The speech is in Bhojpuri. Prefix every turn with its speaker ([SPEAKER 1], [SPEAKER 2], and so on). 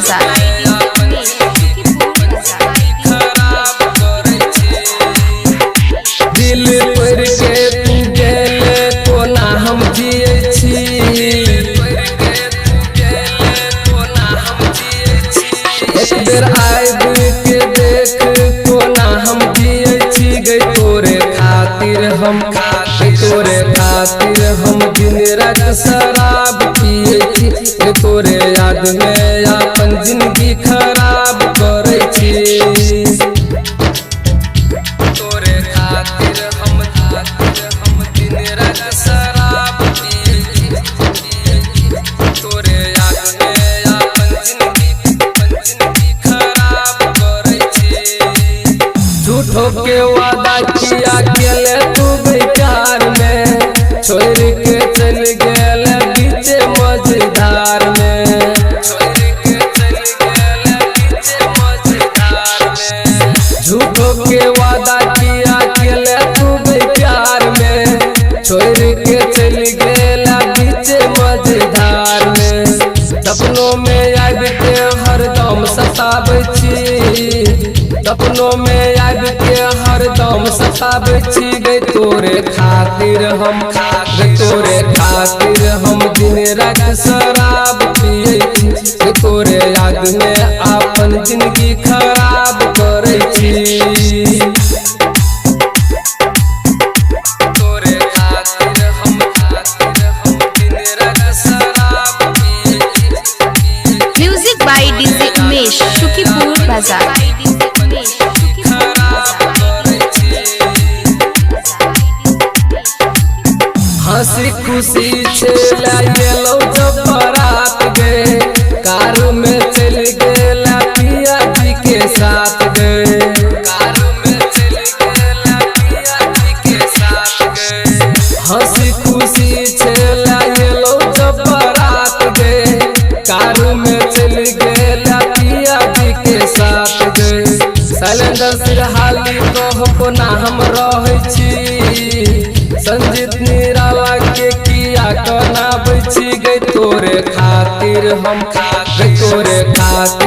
[SPEAKER 1] बाजार।
[SPEAKER 2] दिल पर के तू गेले कोना हम जिए छी, एक बेर आइब के देख कोना हम जिए छी गई तोरे खातिर हम तोरे खातिर हम दिन रात शराब पिए छी तोरे याद में अपन जिंदगी खराब करे छी तोरे खातिर हम दिन रात शराब पिए छी तोरे याद में अपन जिंदगी खराब करे छी। झूठो के वादा किया गेले तू बेकार में छोड़ के चल गेले बीच मझधार में, झूठो के वादा किया गेले तू बेकार में छोड़ के चल गेला बीच मझधार में। सपनों में आब के हरदम सताबै छी, सपनों में आब के हरदम सताबै छी गई तोरे खातिर हम दिन रात शराब पिए छी तोरे याद में अपन जिंदगी खराब करे छी। तोरे खातिर हम दिन रात शराब पिए छी।
[SPEAKER 1] Music by DJ Umesh Shukipur Bazar.
[SPEAKER 2] हंसी खुशी चला गेलो जब बारात गए कार में चल गेला पिया जी के साथ गए, कार में चल गेला पिया जी के साथ गए। हंसी खुशी चला गेलो जब बारात गए कार में चल गेला पिया जी के साथ गए। शैलेंद्र सिरहाली कहो ना हम रहे छी संजीत निराला के किया कनाबै छी गई तोरे खातिर हम तोरे खातिर